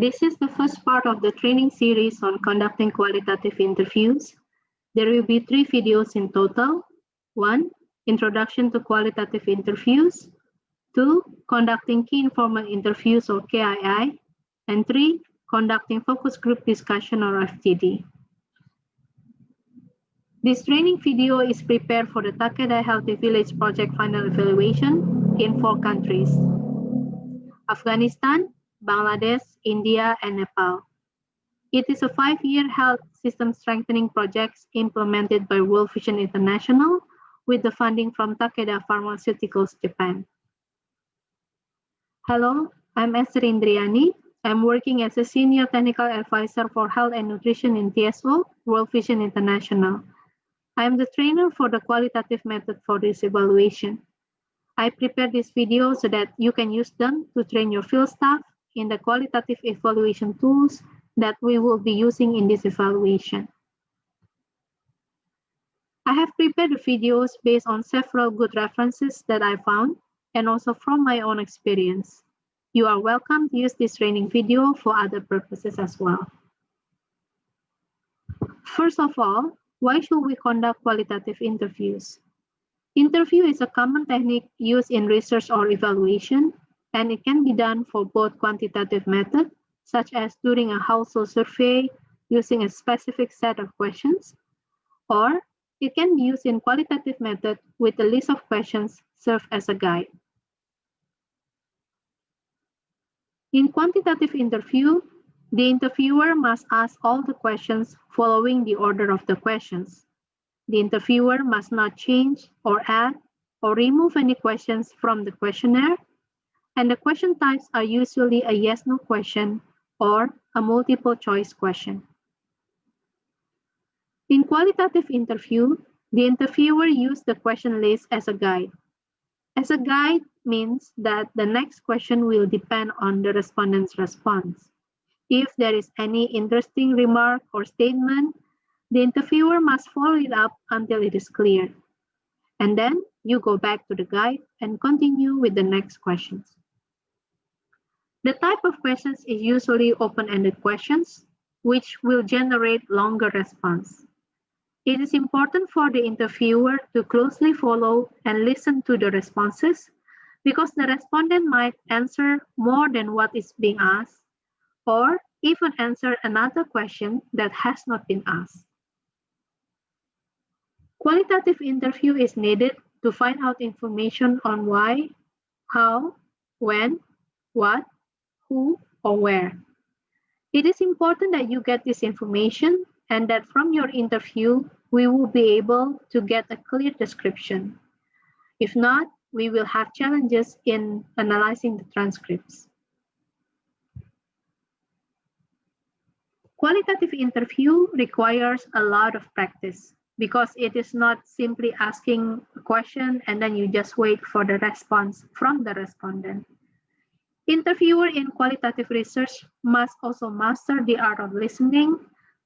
This is the first part of the training series on conducting qualitative interviews. There will be 3 videos in total. 1. Introduction to qualitative interviews. 2. Conducting key informal interviews or KII. And 3. Conducting focus group discussion or FGD. This training video is prepared for the Takeda Healthy Village Project final evaluation in 4 countries: Afghanistan, Bangladesh, India, and Nepal. It is a 5-year health system strengthening project implemented by World Vision International with the funding from Takeda Pharmaceuticals, Japan. Hello, I'm Esther Indriani. I'm working as a Senior Technical Advisor for Health and Nutrition in TSO, World Vision International. I am the trainer for the qualitative method for this evaluation. I prepared this video so that you can use them to train your field staff in the qualitative evaluation tools that we will be using in this evaluation. I have prepared the videos based on several good references that I found and also from my own experience. You are welcome to use this training video for other purposes as well. First of all, why should we conduct qualitative interviews? Interview is a common technique used in research or evaluation, and it can be done for both quantitative methods, such as during a household survey using a specific set of questions, or it can be used in qualitative method with a list of questions served as a guide. In quantitative interview, the interviewer must ask all the questions following the order of the questions. The interviewer must not change or add or remove any questions from the questionnaire, and the question types are usually a yes/no question or a multiple choice question. In qualitative interview, the interviewer uses the question list as a guide. As a guide means that the next question will depend on the respondent's response. If there is any interesting remark or statement, the interviewer must follow it up until it is clear. And then you go back to the guide and continue with the next questions. The type of questions is usually open-ended questions, which will generate longer response. It is important for the interviewer to closely follow and listen to the responses because the respondent might answer more than what is being asked, or even answer another question that has not been asked. Qualitative interview is needed to find out information on why, how, when, what, who, or where. It is important that you get this information and that from your interview, we will be able to get a clear description. If not, we will have challenges in analyzing the transcripts. Qualitative interview requires a lot of practice because it is not simply asking a question and then you just wait for the response from the respondent. Interviewer in qualitative research must also master the art of listening,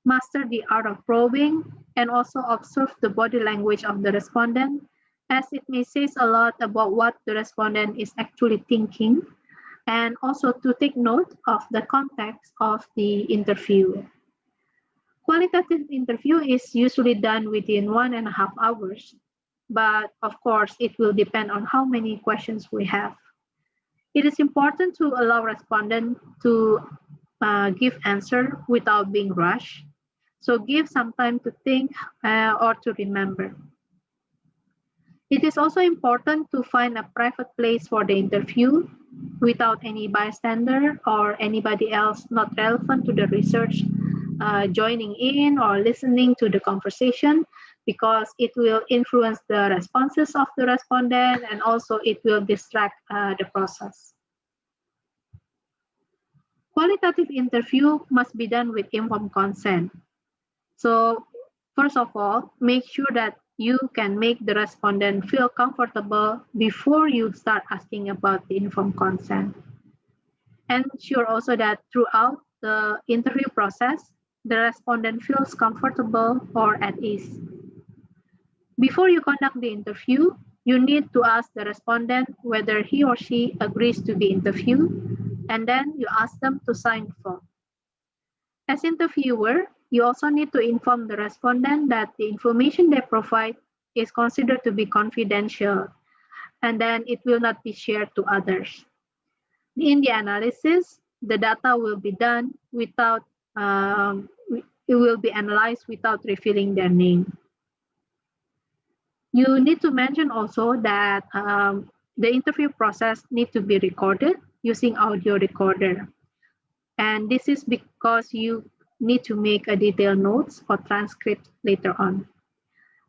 master the art of probing, and also observe the body language of the respondent, as it may say a lot about what the respondent is actually thinking, and also to take note of the context of the interview. Qualitative interview is usually done within 1.5 hours, but of course, it will depend on how many questions we have. It is important to allow respondent to give answer without being rushed. So give some time to think or to remember. It is also important to find a private place for the interview without any bystander or anybody else not relevant to the research joining in or listening to the conversation, because it will influence the responses of the respondent and also it will distract the process. Qualitative interview must be done with informed consent. So first of all, make sure that you can make the respondent feel comfortable before you start asking about the informed consent. And ensure also that throughout the interview process, the respondent feels comfortable or at ease. Before you conduct the interview, you need to ask the respondent whether he or she agrees to be interviewed, and then you ask them to sign the form. As interviewer, you also need to inform the respondent that the information they provide is considered to be confidential, and then it will not be shared to others. In the analysis, the data will be done without, it will be analyzed without revealing their name. You need to mention also that the interview process needs to be recorded using audio recorder. And this is because you need to make a detailed notes or transcript later on.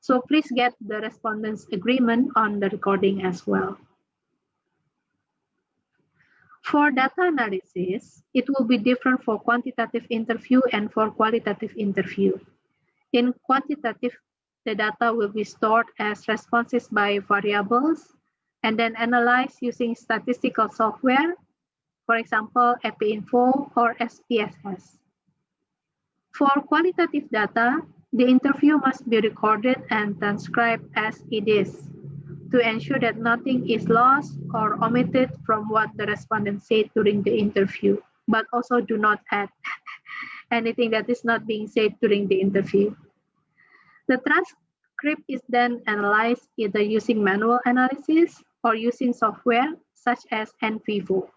So please get the respondent's agreement on the recording as well. For data analysis, it will be different for quantitative interview and for qualitative interview. In quantitative, the data will be stored as responses by variables and then analyzed using statistical software, for example, EpiInfo or SPSS. For qualitative data, the interview must be recorded and transcribed as it is to ensure that nothing is lost or omitted from what the respondent said during the interview, but also do not add anything that is not being said during the interview. The transcript is then analyzed either using manual analysis or using software such as NVivo.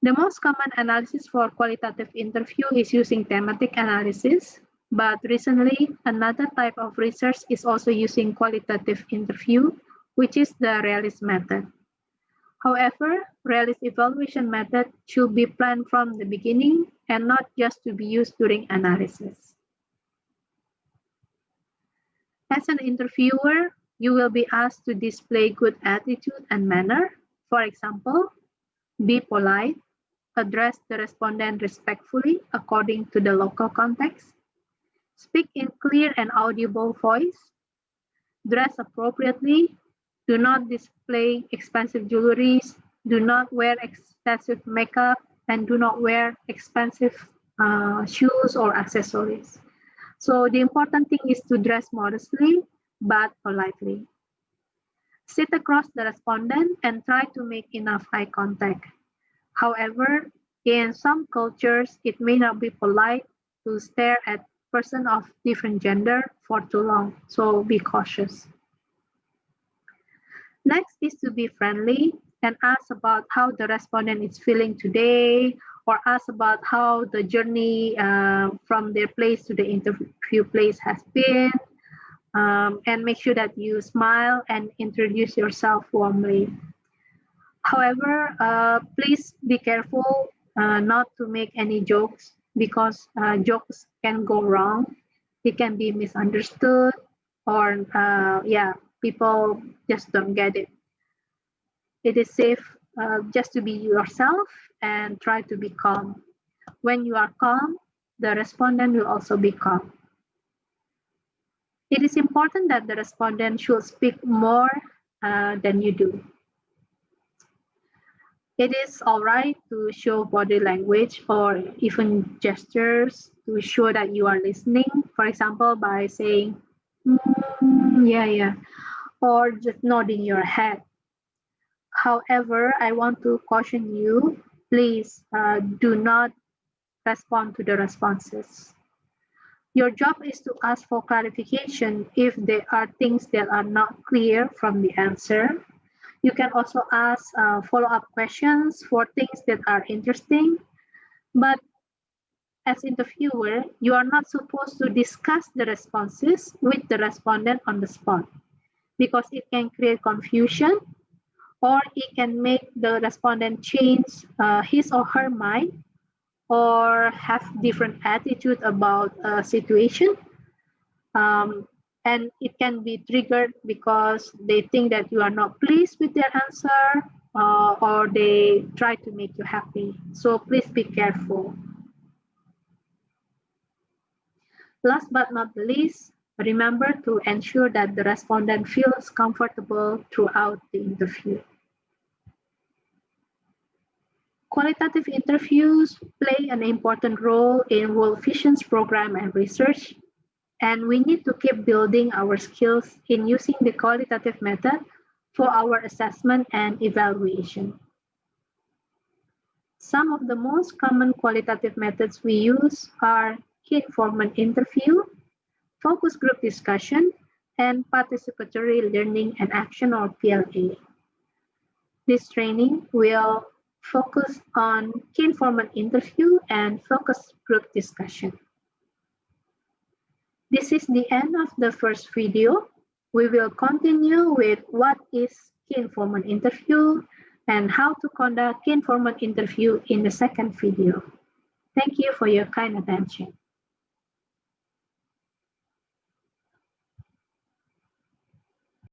The most common analysis for qualitative interview is using thematic analysis, but recently another type of research is also using qualitative interview, which is the realist method. However, realist evaluation method should be planned from the beginning and not just to be used during analysis. As an interviewer, you will be asked to display good attitude and manner. For example, be polite, address the respondent respectfully according to the local context, speak in clear and audible voice, dress appropriately, do not display expensive jewelries, do not wear excessive makeup, and do not wear expensive shoes or accessories. So the important thing is to dress modestly but politely. Sit across the respondent and try to make enough eye contact. However, in some cultures, it may not be polite to stare at person of different gender for too long, so be cautious. Next is to be friendly and ask about how the respondent is feeling today, or ask about how the journey from their place to the interview place has been, and make sure that you smile and introduce yourself warmly. However, please be careful not to make any jokes because jokes can go wrong. It can be misunderstood or people just don't get it. It is safe just to be yourself and try to be calm. When you are calm, the respondent will also be calm. It is important that the respondent should speak more than you do. It is all right to show body language or even gestures to show that you are listening. For example, by saying, yeah, or just nodding your head. However, I want to caution you, please do not respond to the responses. Your job is to ask for clarification if there are things that are not clear from the answer. You can also ask follow-up questions for things that are interesting, but as interviewer, you are not supposed to discuss the responses with the respondent on the spot because it can create confusion or it can make the respondent change his or her mind or have different attitude about a situation. And it can be triggered because they think that you are not pleased with their answer or they try to make you happy. So please be careful. Last but not the least, remember to ensure that the respondent feels comfortable throughout the interview. Qualitative interviews play an important role in World Vision's program and research, and we need to keep building our skills in using the qualitative method for our assessment and evaluation. Some of the most common qualitative methods we use are key informant interview, focus group discussion, and participatory learning and action or PLA. This training will focus on key informant interview and focus group discussion. This is the end of the first video. We will continue with what is key informant interview and how to conduct key informant interview in the second video. Thank you for your kind attention.